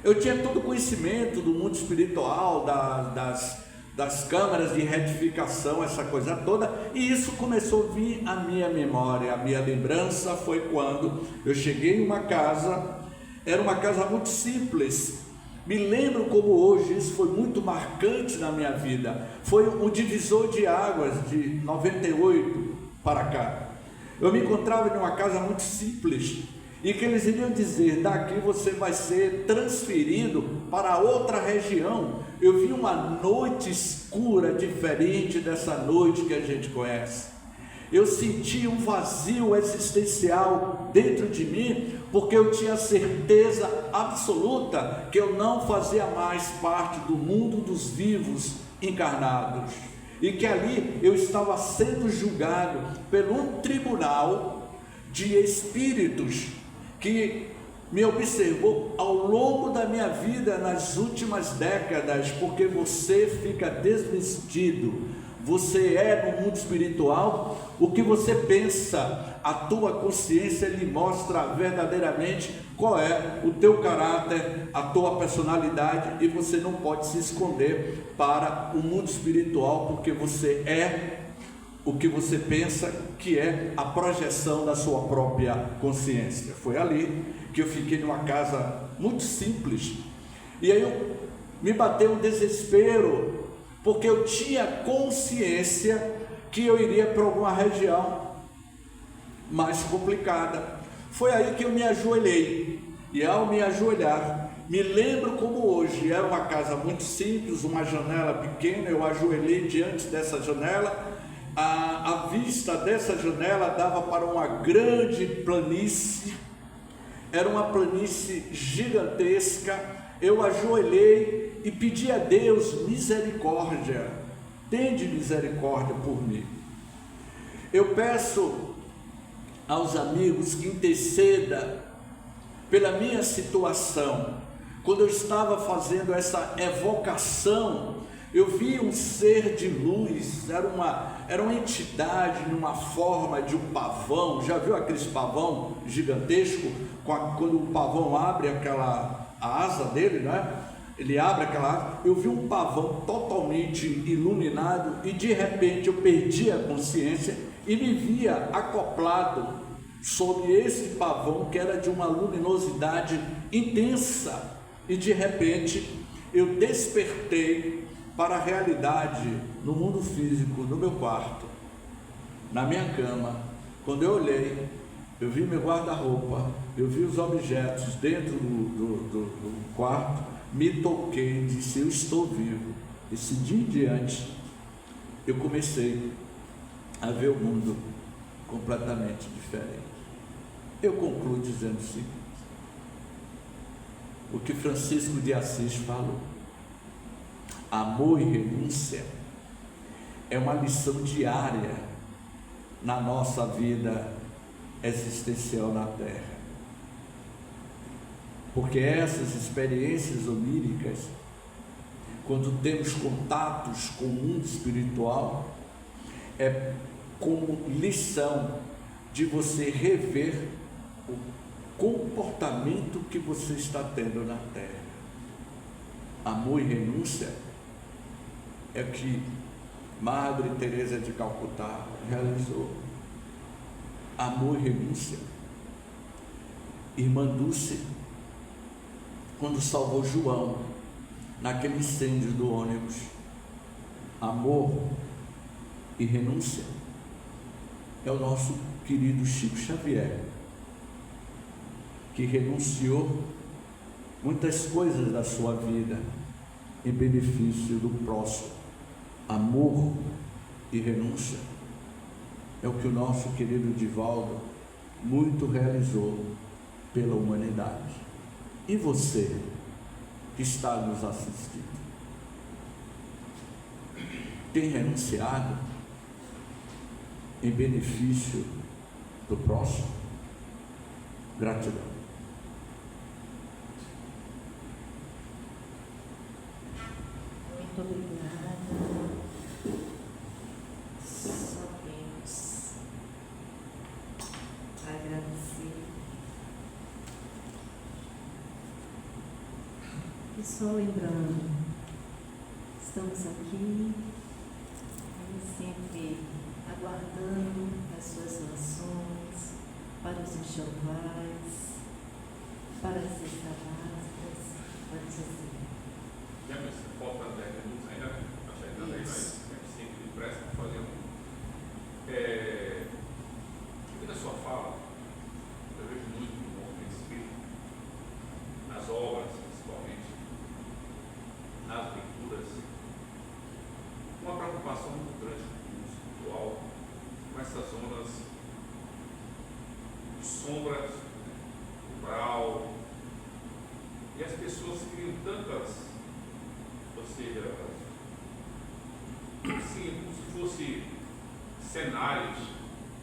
Eu tinha todo o conhecimento do mundo espiritual, das câmaras de retificação, essa coisa toda, e isso começou a vir à minha memória. A minha lembrança foi quando eu cheguei em uma casa, era uma casa muito simples. Me lembro como hoje, isso foi muito marcante na minha vida. Foi um divisor de águas de 98 para cá. Eu me encontrava em uma casa muito simples, e que eles iriam dizer: daqui você vai ser transferido para outra região. Eu vi uma noite escura, diferente dessa noite que a gente conhece. Eu senti um vazio existencial dentro de mim, porque eu tinha certeza absoluta que eu não fazia mais parte do mundo dos vivos encarnados, e que ali eu estava sendo julgado por um tribunal de espíritos que me observou ao longo da minha vida nas últimas décadas, porque você fica desvestido. Você é no mundo espiritual o que você pensa, a tua consciência lhe mostra verdadeiramente qual é o teu caráter, a tua personalidade, e você não pode se esconder para o mundo espiritual, porque você é o que você pensa, que é a projeção da sua própria consciência. Foi ali que eu fiquei numa casa muito simples, e aí me bateu um desespero, porque eu tinha consciência que eu iria para alguma região mais complicada. Foi aí que eu me ajoelhei, e ao me ajoelhar, me lembro como hoje, era uma casa muito simples, uma janela pequena. Eu ajoelhei diante dessa janela. A vista dessa janela dava para uma grande planície, era uma planície gigantesca. Eu ajoelhei e pedi a Deus misericórdia, tende misericórdia por mim. Eu peço aos amigos que interceda pela minha situação. Quando eu estava fazendo essa evocação, eu vi um ser de luz, era uma entidade numa forma de um pavão. Já viu aqueles pavão gigantesco, quando o pavão abre a asa dele, né? Ele abre aquela asa. Eu vi um pavão totalmente iluminado, e de repente eu perdi a consciência e me via acoplado sobre esse pavão, que era de uma luminosidade intensa, e de repente eu despertei para a realidade no mundo físico, no meu quarto, na minha cama. Quando eu olhei, eu vi meu guarda-roupa, eu vi os objetos dentro do quarto, me toquei e disse: eu estou vivo. Esse dia em diante, eu comecei a ver o mundo completamente diferente. Eu concluo dizendo o seguinte: o que Francisco de Assis falou, amor e renúncia, é uma lição diária na nossa vida existencial na Terra, porque essas experiências oníricas, quando temos contatos com o mundo espiritual, é como lição de você rever o comportamento que você está tendo na Terra. Amor e renúncia é o que Madre Teresa de Calcutá realizou. Amor e renúncia. Irmã Dulce, quando salvou João naquele incêndio do ônibus. Amor e renúncia é o nosso querido Chico Xavier, que renunciou muitas coisas da sua vida em benefício do próximo. Amor e renúncia é o que o nosso querido Divaldo muito realizou pela humanidade. E você que está nos assistindo, tem renunciado em benefício do próximo? Gratidão. Muito obrigada. Só temos a agradecer. E só lembrando, estamos aqui sempre aguardando as suas orações para os enxovais, para as cestas básicas, para os assim. Falta 10 minutos ainda, né? Acho que ainda tem mais 5 de pressa para fazer um. Aqui na sua fala, eu vejo muito no movimento espírita, nas obras principalmente, nas leituras, uma preocupação muito grande com o espiritual, com essas zonas de sombras, umbral, e as pessoas criam tantas, ou seja, assim, como se fosse cenários,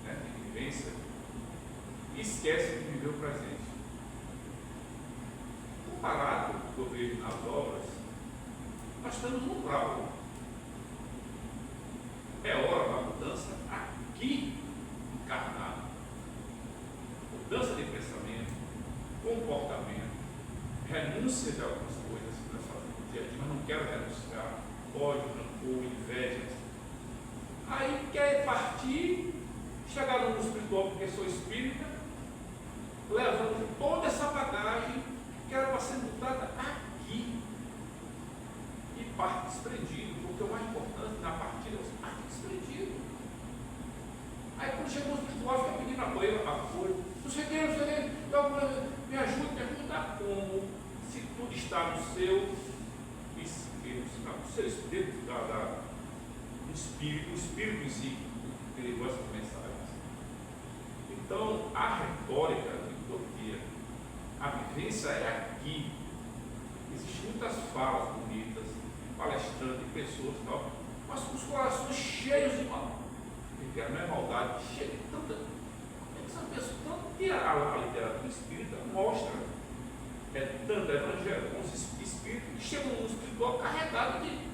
né, de vivência, e esquecem de viver o presente. Comparado com o que eu vejo nas obras, nós estamos no umbral. É hora da mudança aqui encarnado. Mudança de pensamento, comportamento, renúncia de algumas coisas que nós fazemos no dia a dia, mas não quero renunciar, ódio, rancor, inveja. Aí quer partir, chegar no mundo espiritual porque sou espírita, levando toda essa bagagem que era para ser mutada aqui. E parte desprendido, porque o mais importante na partida é você parte desprendido. Aí quando chegou no espiritual, fica pedindo apoio, não sei o que, me ajuda, como se tudo está no seu espírito, no espírito, o espírito em si, que levou essas mensagens. Então, a retórica de utopia, a vivência é aqui. Existem muitas falas bonitas, palestrantes, pessoas e tal, mas com os corações cheios de mal. Porque não é maldade, cheia de tanta. Como é que são pessoas? Tanto que a literatura espírita mostra, tanto evangelho como os espíritos que chegam no mundo espiritual carregados de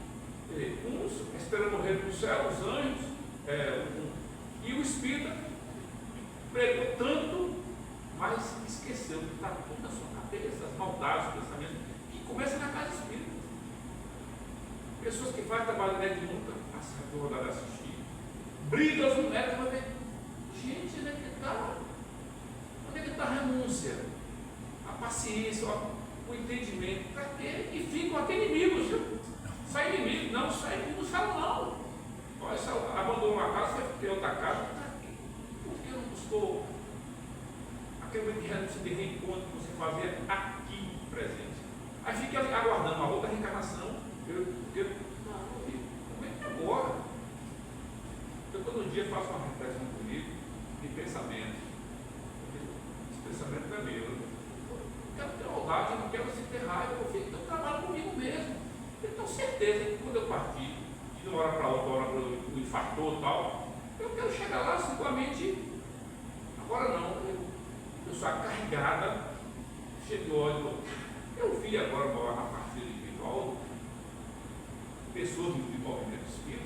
uns esperando morrer no céu, os anjos, e o espírita pregou tanto, mas esqueceu que está tudo na sua cabeça, as maldades, os pensamentos, que começa na casa espírita. Pessoas que fazem trabalho mediúnica, a rodada de assistir, brigas no médico, vai ver, gente, onde é que está a renúncia, a paciência, o entendimento, para quê? E ficam até inimigos, viu? Sai inimigo, não, sai inimigo, não. Olha, você abandonou uma casa, você tem outra casa, por que não buscou aquele momento de renúncia, de reencontro que você fazia aqui presente? Aí fica aguardando uma outra reencarnação, como é que agora? Eu todo dia faço uma reflexão comigo de pensamento. Esse pensamento não é meu. Eu quero ter maldade, eu não quero ter raiva, eu trabalho comigo mesmo. Eu tenho certeza que quando eu partir, de uma hora para outra, hora para o infartor e tal, eu quero chegar lá simplesmente. Agora não, eu sou carregada, cheio de ódio. Eu vi agora na partida de Vivaldo, pessoas do movimento espírita,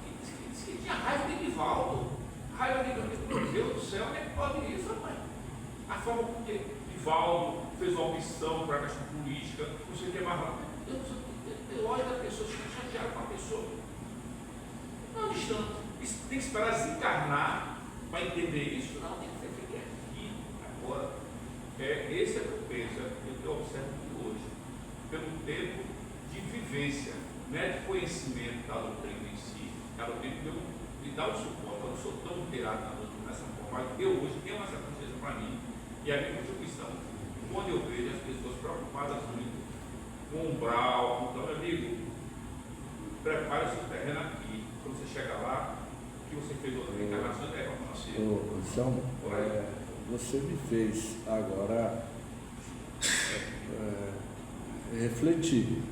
que disse que tinha raiva de Vivaldo. Raiva de meu Deus do céu, como é que pode isso, rapaz? A forma que Vivaldo fez uma opção para a questão política, não sei o que mais lá. Eu olho da pessoa, fico chateado com a pessoa. Não distante. Tem que esperar desencarnar para entender isso? Não, tem que ser feito aqui, agora. Esse é o que eu penso, eu observo hoje, pelo tempo de vivência, não é de conhecimento da doutrina em si. A doutrina me dá o suporte, eu não sou tão inteirado na doutrina dessa forma, mas eu hoje tenho essa consciência para mim. E a minha contribuição, quando eu vejo as pessoas preocupadas muito com o umbral, com fez outras encarnações, como nasceu. Então, você me fez agora refletir,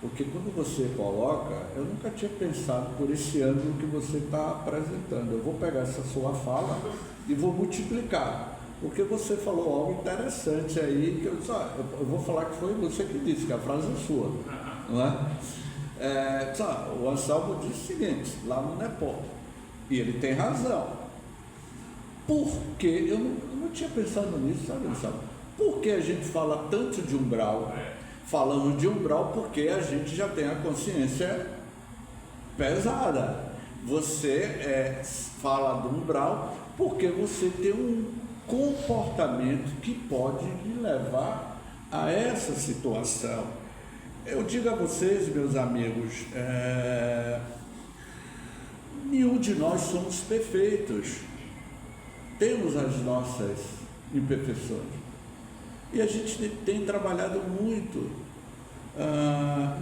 porque quando você coloca, eu nunca tinha pensado por esse ângulo que você está apresentando. Eu vou pegar essa sua fala e vou multiplicar, porque você falou algo interessante aí, que eu vou falar que foi você que disse, que a frase é sua, não é? O Anselmo disse o seguinte, lá no Nepal, e ele tem razão, porque eu não tinha pensado nisso, sabe, Anselmo? Por que a gente fala tanto de umbral? Falando de umbral porque a gente já tem a consciência pesada. Você fala do umbral porque você tem um comportamento que pode lhe levar a essa situação. Eu digo a vocês, meus amigos, nenhum de nós somos perfeitos. Temos as nossas imperfeições. E a gente tem trabalhado muito,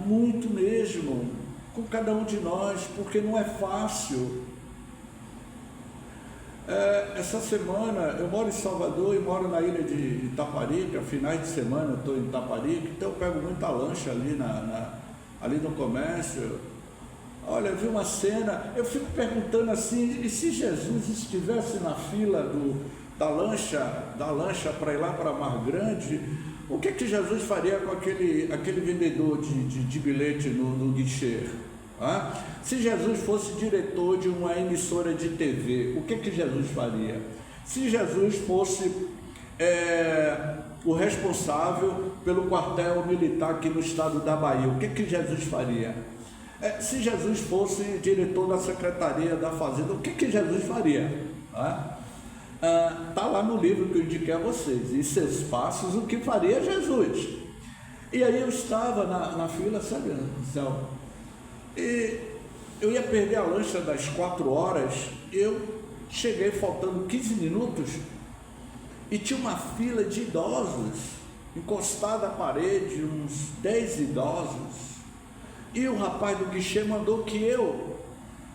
muito mesmo, com cada um de nós, porque não é fácil. Essa semana, eu moro em Salvador e moro na ilha de Itaparica, finais de semana eu estou em Itaparica, então eu pego muita lancha ali, ali no comércio. Olha, eu vi uma cena, eu fico perguntando assim, e se Jesus estivesse na fila da lancha para ir lá para Mar Grande, o que Jesus faria com aquele vendedor de bilhete no guichê? Se Jesus fosse diretor de uma emissora de TV, o que Jesus faria? Se Jesus fosse o responsável pelo quartel militar aqui no estado da Bahia, o que Jesus faria? Se Jesus fosse diretor da Secretaria da Fazenda, o que Jesus faria? Está lá no livro que eu indiquei a vocês, em seus passos, o que faria Jesus. E aí eu estava na fila, sabe, Anselmo? E eu ia perder a lancha das 4 horas, eu cheguei faltando 15 minutos e tinha uma fila de idosos, encostada à parede, uns 10 idosos, e o rapaz do guichê mandou que eu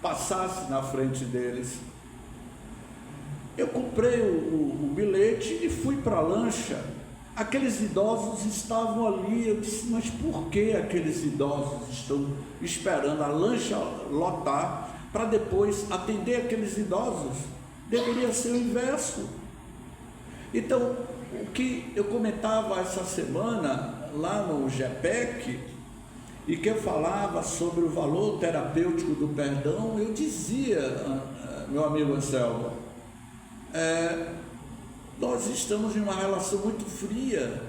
passasse na frente deles. Eu comprei o bilhete e fui para a lancha. Aqueles idosos estavam ali. Eu disse, mas por que aqueles idosos estão esperando a lancha lotar para depois atender aqueles idosos? Deveria ser o inverso. Então, o que eu comentava essa semana lá no GEPEC, e que eu falava sobre o valor terapêutico do perdão, eu dizia, meu amigo Anselmo, nós estamos em uma relação muito fria,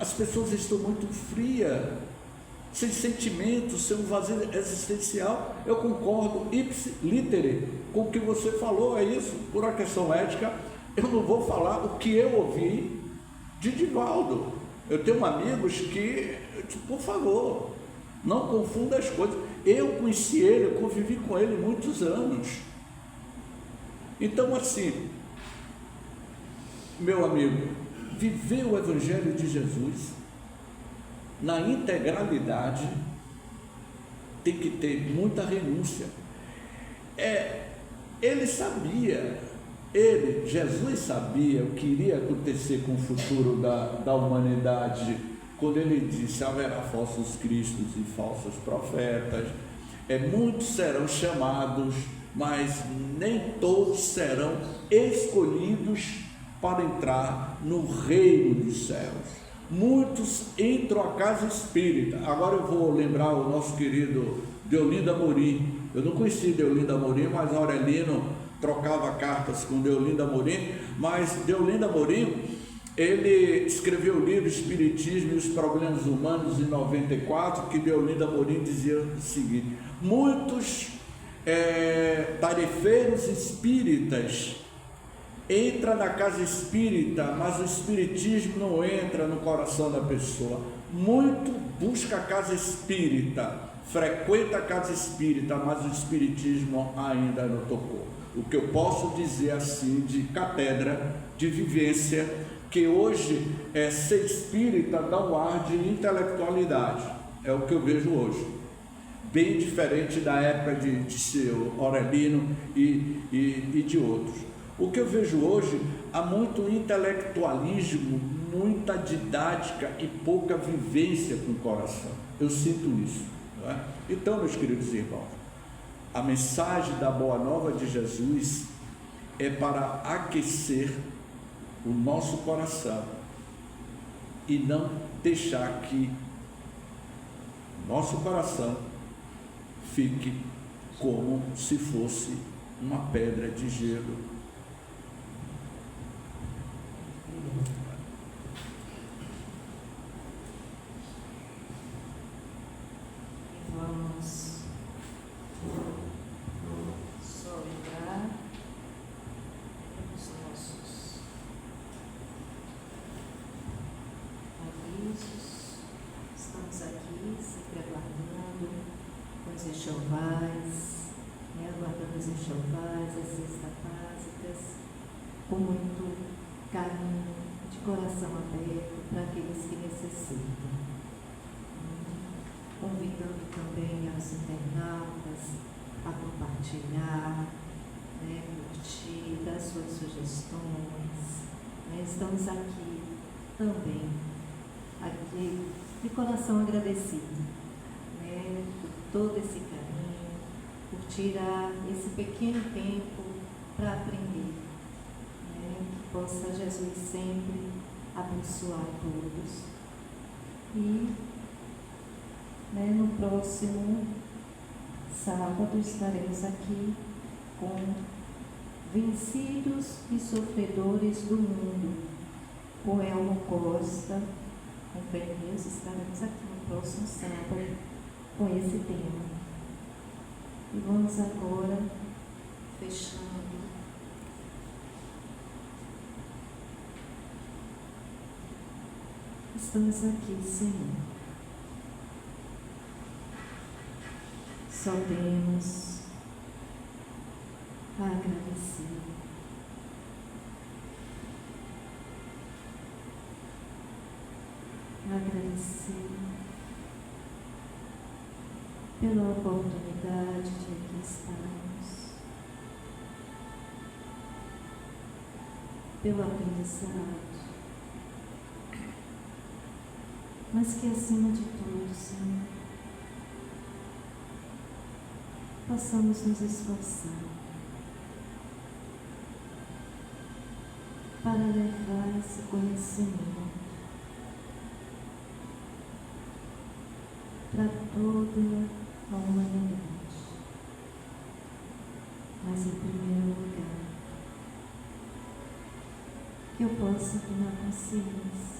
as pessoas estão muito frias, sem sentimentos, sem um vazio existencial. Eu concordo ipsi litere com o que você falou, é isso. Por uma questão ética, eu não vou falar o que eu ouvi de Divaldo. Eu tenho amigos que, por favor, não confunda as coisas. Eu conheci ele, eu convivi com ele muitos anos. Então, assim, meu amigo, viver o Evangelho de Jesus na integralidade tem que ter muita renúncia. Ele sabia, Jesus sabia o que iria acontecer com o futuro da humanidade, quando ele disse: haverá falsos cristos e falsos profetas, muitos serão chamados, mas nem todos serão escolhidos para entrar no reino dos céus. Muitos entram à casa espírita. Agora eu vou lembrar o nosso querido Deolinda Amorim. Eu não conheci Deolinda Amorim, mas Aurelino trocava cartas com Deolinda Amorim. Mas Deolinda Amorim, ele escreveu o livro Espiritismo e os Problemas Humanos em 94, que Deolinda Amorim dizia o seguinte: muitos tarefeiros espíritas entra na casa espírita, mas o espiritismo não entra no coração da pessoa. Muito busca a casa espírita, frequenta a casa espírita, mas o espiritismo ainda não tocou. O que eu posso dizer assim de cátedra, de vivência, que hoje ser espírita dá um ar de intelectualidade, é o que eu vejo hoje. bem diferente da época de seu Aurelino e de outros. O que eu vejo hoje, há muito intelectualismo, muita didática e pouca vivência com o coração. Eu sinto isso. Não é? Então, meus queridos irmãos, a mensagem da Boa Nova de Jesus é para aquecer o nosso coração e não deixar que nosso coração fique como se fosse uma pedra de gelo. Vamos soltar os nossos avisos. Estamos aqui sempre aguardando os enxovais, aguardando os enxovais, as cestas básicas, com muito carinho, de coração aberto para aqueles que necessitam. Convidando também aos internautas a compartilhar, curtir, dar suas sugestões. Estamos aqui também, aqui de coração agradecido, por todo esse carinho, por tirar esse pequeno tempo para aprender. Que possa Jesus sempre abençoar todos. E no próximo sábado estaremos aqui com Vencidos e Sofredores do Mundo, com Elmo Costa, com Pernils. Estaremos aqui no próximo sábado com esse tema. E vamos agora fechando. Estamos aqui, Senhor. Só temos a agradecer. Agradecer pela oportunidade de aqui estarmos, pelo aprendizado, mas que acima de tudo, Senhor, possamos nos esforçar para levar esse conhecimento para toda a humanidade, mas em primeiro lugar, que eu possa tomar consciência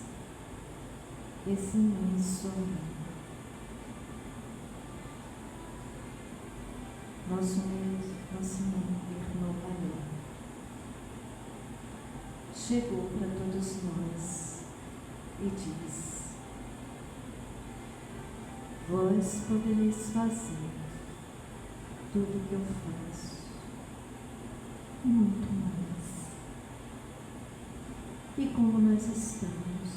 desse imenso amor. Nosso irmão maior chegou para todos nós e diz: vós podereis fazer tudo o que eu faço, e muito mais. E como nós estamos,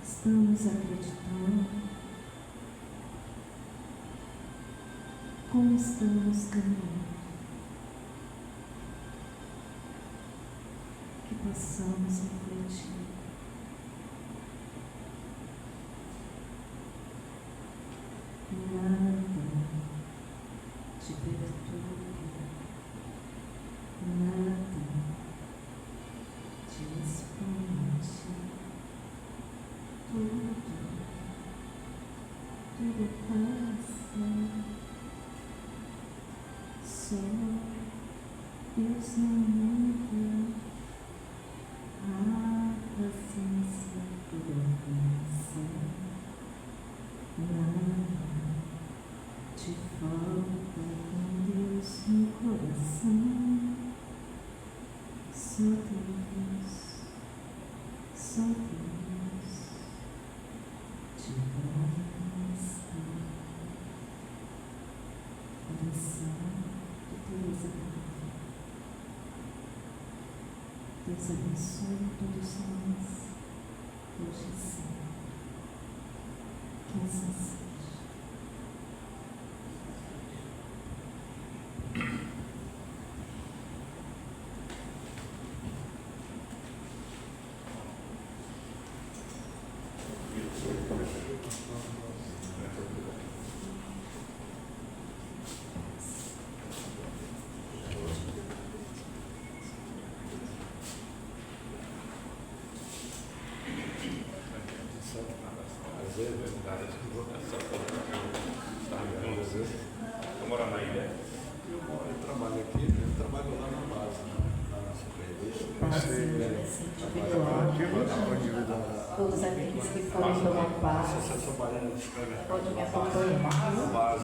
estamos acreditando, como estamos caminhando, que possamos refletir. Nada te perturba, nada te espante, tudo passa, só Deus não muda, a paciência toda cansa. Nada te falta com Deus no coração. Só Deus te basta. Oração de Teresa D'Ávila. Deus abençoe todos nós Hoje sim. Que assim seja. Eu moro na ilha. Eu trabalho aqui, eu trabalho lá na base, na nossa Base individual. Todos aqueles que forem tomar passe, Você trabalha pode me acompanhar. na base.